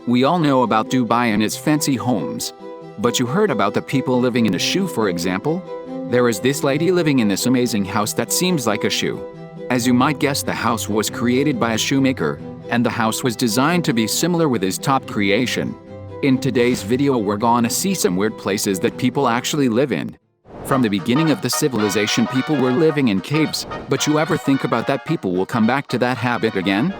We all know about Dubai and its fancy homes. But you heard about the people living in a shoe, for example? There is this lady living in this amazing house that seems like a shoe. As you might guess, the house was created by a shoemaker, and the house was designed to be similar with his top creation. In today's video, we're gonna see some weird places that people actually live in. From the beginning of the civilization, people were living in caves, but you ever think about that people will come back to that habit again?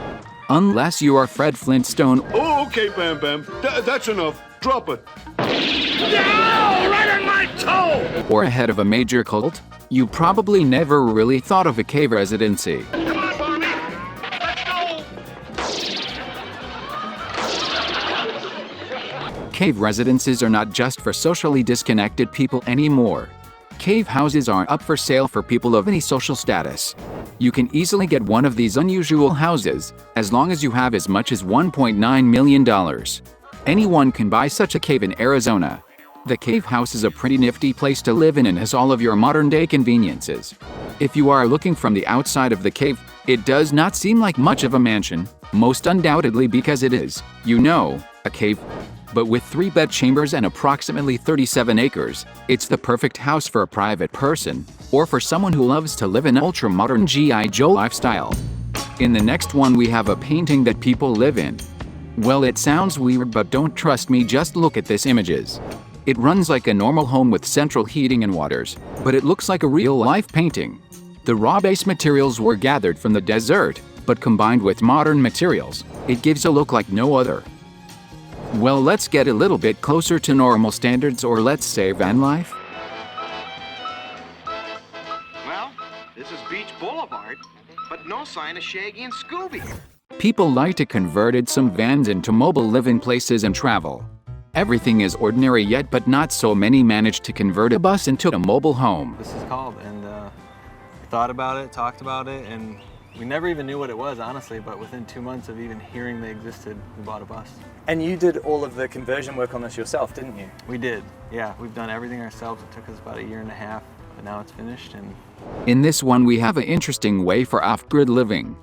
Unless you are Fred Flintstone. Oh, okay, Bam Bam. That's enough. Drop it. Ow! Right on my toe! Or a head of a major cult. You probably never really thought of a cave residency. Come on, Barney! Let's go! Cave residences are not just for socially disconnected people anymore. Cave houses are up for sale for people of any social status. You can easily get one of these unusual houses, as long as you have as much as $1.9 million. Anyone can buy such a cave in Arizona. The cave house is a pretty nifty place to live in and has all of your modern-day conveniences. If you are looking from the outside of the cave, it does not seem like much of a mansion, most undoubtedly because it is, you know, a cave. But with 3 bed chambers and approximately 37 acres, it's the perfect house for a private person, or for someone who loves to live an ultra-modern G.I. Joe lifestyle. In the next one, we have a painting that people live in. Well, it sounds weird, but don't trust me, just look at this images. It runs like a normal home with central heating and waters, but it looks like a real-life painting. The raw base materials were gathered from the desert, but combined with modern materials, it gives a look like no other. Well, let's get a little bit closer to normal standards, or let's say van life. Well, this is Beach Boulevard, but no sign of Shaggy and Scooby. People like to convert some vans into mobile living places and travel. Everything is ordinary yet, but not so many manage to convert a bus into a mobile home. This is called, and we thought about it, talked about it, and we never even knew what it was, honestly, but within 2 months of even hearing they existed, we bought a bus. And you did all of the conversion work on this yourself, didn't you? We did, yeah. We've done everything ourselves. It took us about 1.5 years, but now it's finished. And in this one, we have an interesting way for off-grid living.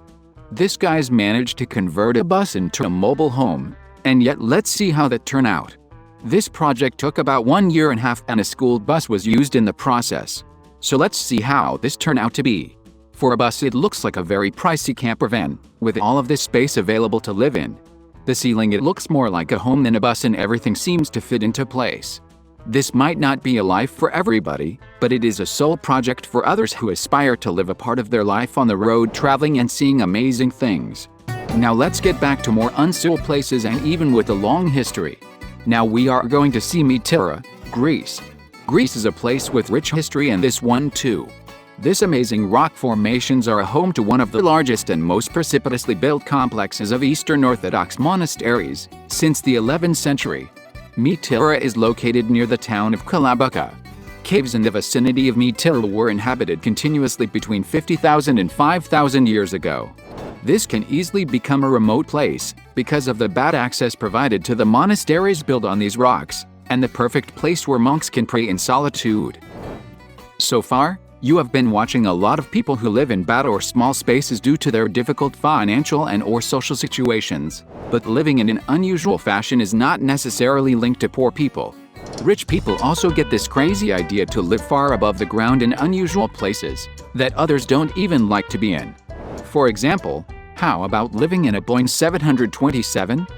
This guy's managed to convert a bus into a mobile home, and yet let's see how that turned out. This project took about 1.5 years, and a school bus was used in the process. So let's see how this turned out to be. For a bus, it looks like a very pricey camper van, with all of this space available to live in. The ceiling, it looks more like a home than a bus, and everything seems to fit into place. This might not be a life for everybody, but it is a soul project for others who aspire to live a part of their life on the road, traveling and seeing amazing things. Now let's get back to more unsold places, and even with a long history. Now we are going to see Meteora, Greece. Greece is a place with rich history, and this one too. This amazing rock formations are a home to one of the largest and most precipitously built complexes of Eastern Orthodox monasteries since the 11th century. Meteora is located near the town of Kalabuka. Caves in the vicinity of Meteora were inhabited continuously between 50,000 and 5,000 years ago. This can easily become a remote place because of the bad access provided to the monasteries built on these rocks, and the perfect place where monks can pray in solitude. So far, you have been watching a lot of people who live in bad or small spaces due to their difficult financial and or social situations. But living in an unusual fashion is not necessarily linked to poor people. Rich people also get this crazy idea to live far above the ground in unusual places that others don't even like to be in. For example, how about living in a Boeing 727?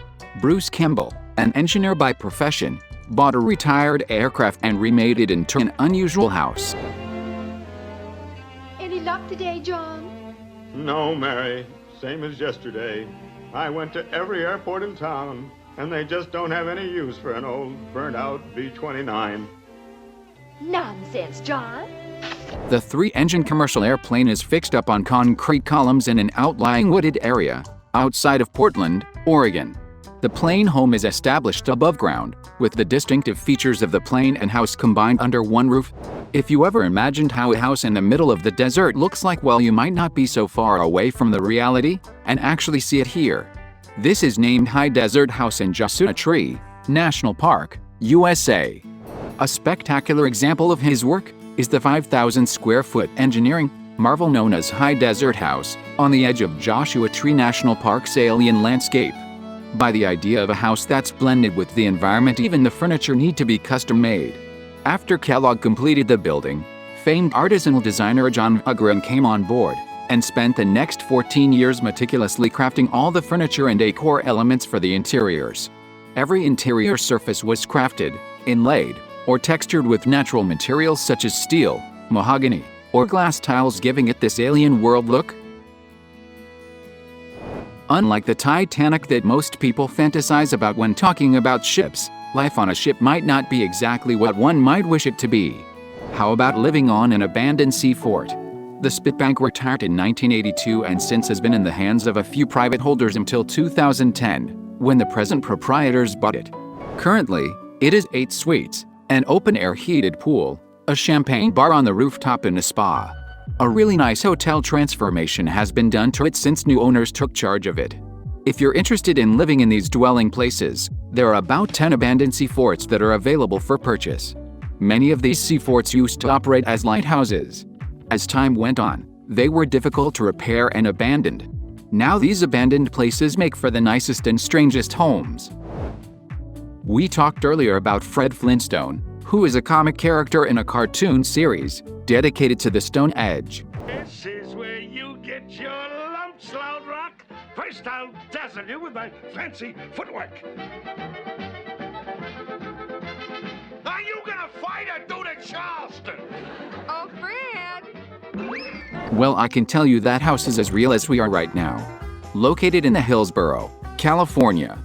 Bruce Campbell, an engineer by profession, bought a retired aircraft and remade it into an unusual house. Any luck today, John? No, Mary. Same as yesterday. I went to every airport in town, and they just don't have any use for an old, burnt-out B-29. Nonsense, John. The 3-engine commercial airplane is fixed up on concrete columns in an outlying wooded area outside of Portland, Oregon. The plane home is established above ground, with the distinctive features of the plane and house combined under one roof. If you ever imagined how a house in the middle of the desert looks like, well, you might not be so far away from the reality and actually see it here. This is named High Desert House in Joshua Tree National Park, USA. A spectacular example of his work is the 5,000 square foot engineering marvel known as High Desert House on the edge of Joshua Tree National Park's alien landscape. by the idea of a house that's blended with the environment. Even the furniture need to be custom made. After Kellogg completed the building, famed artisanal designer John Ugran came on board and spent the next 14 years meticulously crafting all the furniture and decor elements for the interiors. Every interior surface was crafted, inlaid, or textured with natural materials such as steel, mahogany, or glass tiles, giving it this alien world look. Unlike the Titanic that most people fantasize about when talking about ships, life on a ship might not be exactly what one might wish it to be. How about living on an abandoned sea fort? The Spitbank retired in 1982 and since has been in the hands of a few private holders until 2010, when the present proprietors bought it. Currently, it is 8 suites, an open-air heated pool, a champagne bar on the rooftop, and a spa. A really nice hotel transformation has been done to it since new owners took charge of it. If you're interested in living in these dwelling places, there are about 10 abandoned sea forts that are available for purchase. Many of these sea forts used to operate as lighthouses. As time went on, they were difficult to repair and abandoned. Now these abandoned places make for the nicest and strangest homes. We talked earlier about Fred Flintstone, who is a comic character in a cartoon series dedicated to the Stone Age. This is where you get your lumps, Loud Rock. First I'll dazzle you with my fancy footwork. Are you gonna fight or do the Charleston? Oh, Fred! Well, I can tell you that house is as real as we are right now. Located in the Hillsborough, California.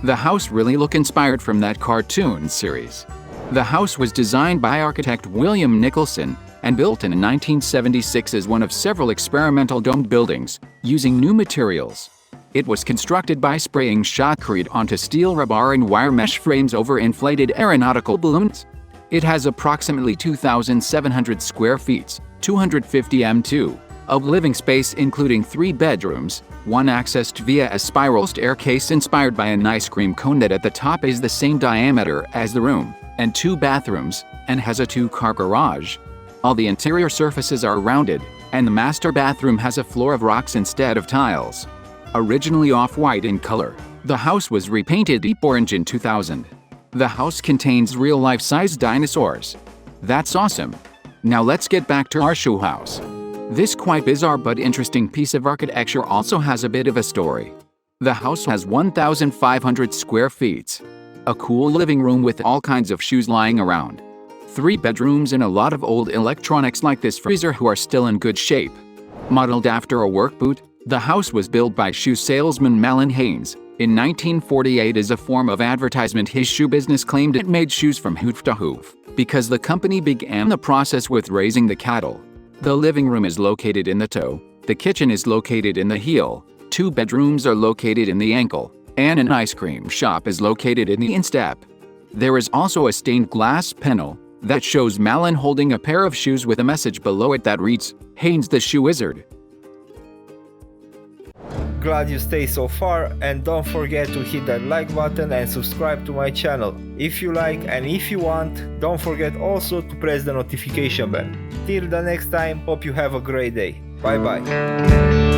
The house really look inspired from that cartoon series. The house was designed by architect William Nicholson and built in 1976 as one of several experimental domed buildings using new materials. It was constructed by spraying shotcrete onto steel rebar and wire mesh frames over inflated aeronautical balloons. It has approximately 2,700 square feet, 250 m2, of living space, including 3 bedrooms, one accessed via a spiral staircase inspired by an ice cream cone that at the top is the same diameter as the room, and 2 bathrooms, and has a 2-car garage. All the interior surfaces are rounded, and the master bathroom has a floor of rocks instead of tiles. Originally off-white in color, the house was repainted deep orange in 2000. The house contains real life-sized dinosaurs. That's awesome. Now let's get back to our show house. This quite bizarre but interesting piece of architecture also has a bit of a story. The house has 1,500 square feet. A cool living room with all kinds of shoes lying around. 3 bedrooms and a lot of old electronics like this freezer who are still in good shape. Modeled after a work boot, the house was built by shoe salesman Malin Haynes. In 1948, as a form of advertisement, his shoe business claimed it made shoes from hoof to hoof, because the company began the process with raising the cattle. The living room is located in the toe, the kitchen is located in the heel, 2 bedrooms are located in the ankle, and an ice cream shop is located in the instep. There is also a stained glass panel that shows Malin holding a pair of shoes with a message below it that reads, "Haynes the Shoe Wizard." Glad you stay so far, and don't forget to hit that like button and subscribe to my channel if you like, and if you want, don't forget also to press the notification bell. Till the next time, hope you have a great day. Bye bye.